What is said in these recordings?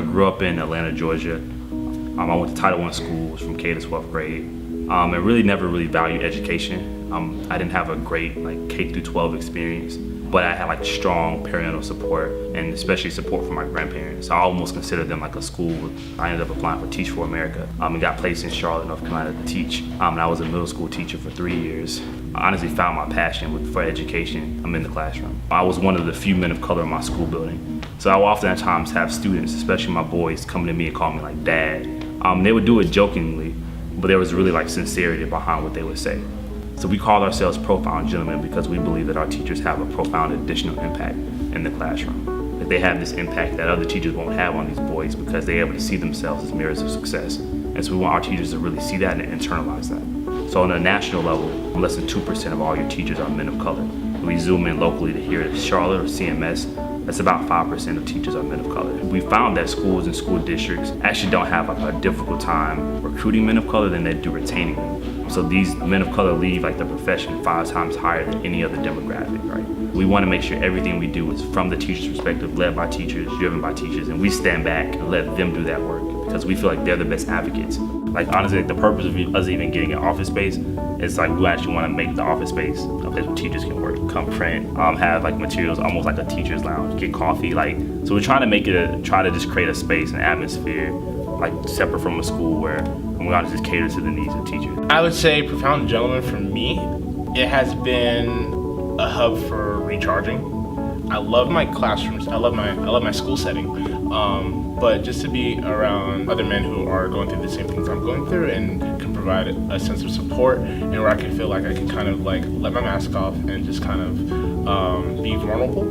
I grew up in Atlanta, Georgia. I went to Title I schools from K to 12th grade. And really never really valued education. I didn't have a great like K through 12 experience, but I had like strong parental support and especially support from my grandparents. I almost considered them like a school. I ended up applying for Teach for America and got placed in Charlotte, North Carolina to teach. And I was a middle school teacher for 3 years. I honestly found my passion for education. I'm in the classroom. I was one of the few men of color in my school building. So I would oftentimes have students, especially my boys, coming to me and call me like dad. They would do it jokingly, but there was really like sincerity behind what they would say. So we called ourselves Profound Gentlemen because we believe that our teachers have a profound additional impact in the classroom. That they have this impact that other teachers won't have on these boys because they're able to see themselves as mirrors of success. And so we want our teachers to really see that and internalize that. So on a national level, less than 2% of all your teachers are men of color. We zoom in locally to here at Charlotte or CMS, that's about 5% of teachers are men of color. We found that schools and school districts actually don't have a difficult time recruiting men of color than they do retaining them. So these men of color leave like the profession 5 times higher than any other demographic, right? We want to make sure everything we do is from the teacher's perspective, led by teachers, driven by teachers, and we stand back and let them do that work because we feel like they're the best advocates. Like honestly, like the purpose of us even getting an office space is like we actually want to make the office space a place where teachers can work, come print, have like materials, almost like a teacher's lounge, get coffee. Like so, we're trying to make it try to just create a space, an atmosphere, like separate from a school where we want to just cater to the needs of teachers. I would say Profound Gentlemen for me, it has been a hub for recharging. I love my classrooms. I love my school setting. But just to be around other men who are going through the same things I'm going through and can provide a sense of support and where I can feel like I can kind of like let my mask off and just kind of be vulnerable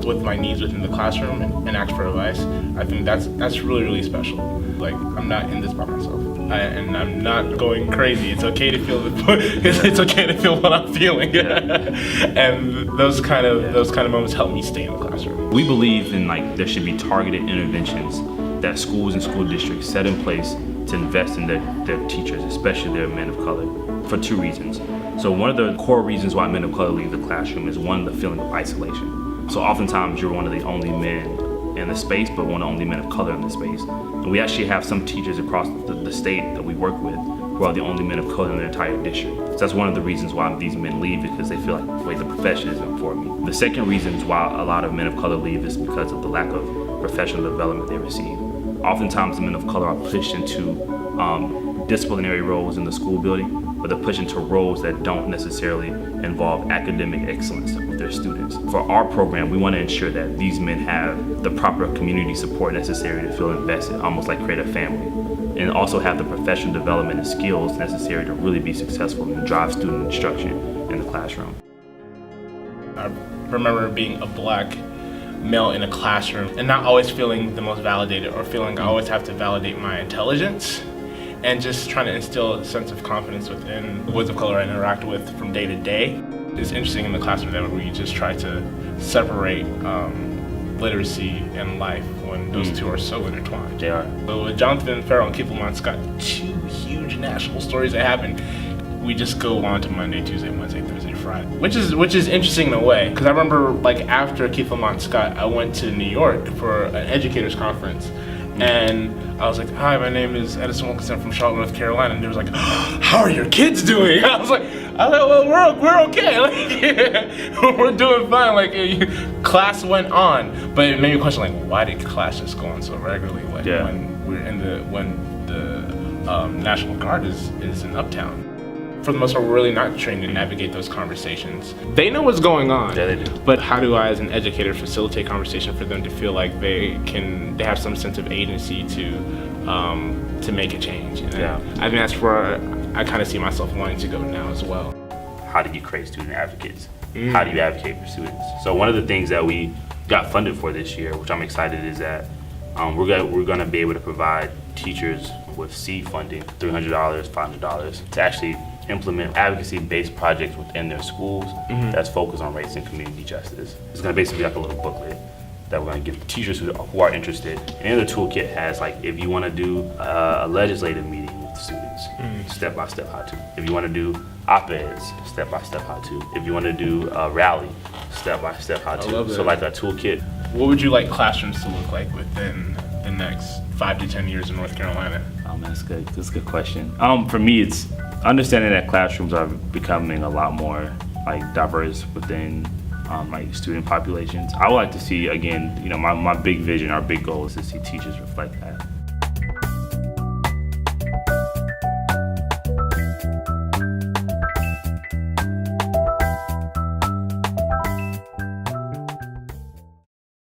with my needs within the classroom and ask for advice. I think that's really, really special. Like I'm not in this by myself. And I'm not going crazy. It's okay to feel it's okay to feel what I'm feeling. And those kind of moments help me stay in the classroom. We believe in like there should be targeted interventions that schools and school districts set in place to invest in their teachers, especially their men of color, for 2 reasons. So one of the core reasons why men of color leave the classroom is one, the feeling of isolation. So oftentimes you're one of the only men in the space, but one of the only men of color in the space. And we actually have some teachers across the state that we work with who are the only men of color in their entire district. So that's one of the reasons why these men leave, because they feel like, wait, the profession isn't for me. The second reason why a lot of men of color leave is because of the lack of professional development they receive. Oftentimes the men of color are pushed into disciplinary roles in the school building, but they're pushed into roles that don't necessarily involve academic excellence with their students. For our program, we want to ensure that these men have the proper community support necessary to feel invested, almost like create a family, and also have the professional development and skills necessary to really be successful and drive student instruction in the classroom. I remember being a black male in a classroom and not always feeling the most validated or feeling I always have to validate my intelligence, and just trying to instill a sense of confidence within the boys of color I interact with from day to day. It's interesting in the classroom that we just try to separate literacy and life when those two are so intertwined. They are. So with Jonathan Farrell and Keith Lamont's got 2 huge national stories that happen. We just go on to Monday, Tuesday, Wednesday, Thursday, Friday, which is interesting in a way, because I remember like after Keith Lamont Scott, I went to New York for an educators conference, and I was like, "Hi, my name is Edison Wilkinson from Charlotte, North Carolina," and they was like, "Oh, how are your kids doing?" I was like, "Well, we're okay. Like, we're doing fine. Like, class went on, but it made me question like, why did class just go on so regularly? Like when the National Guard is in Uptown." For the most part, we're really not trained to navigate those conversations. They know what's going on. Yeah, they do. But how do I, as an educator, facilitate conversation for them to feel like they have some sense of agency to make a change? And yeah. I think that's where I kind of see myself wanting to go now as well. How do you create student advocates? How do you advocate for students? So one of the things that we got funded for this year, which I'm excited, is that we're going to be able to provide teachers with seed funding, $300, $500, to actually implement advocacy-based projects within their schools that's focused on race and community justice. It's going to basically be like a little booklet that we're going to give teachers who are interested. And the toolkit has like, if you want to do a legislative meeting with students, step-by-step how to. If you want to do op-eds, step-by-step how to. If you want to do a rally, step-by-step how to. I love that. So like a toolkit What would you like classrooms to look like within the next 5 to 10 years in North Carolina? Man, that's good. That's a good question. For me, it's understanding that classrooms are becoming a lot more like diverse within like student populations. I would like to see, again, my big vision, our big goal is to see teachers reflect that.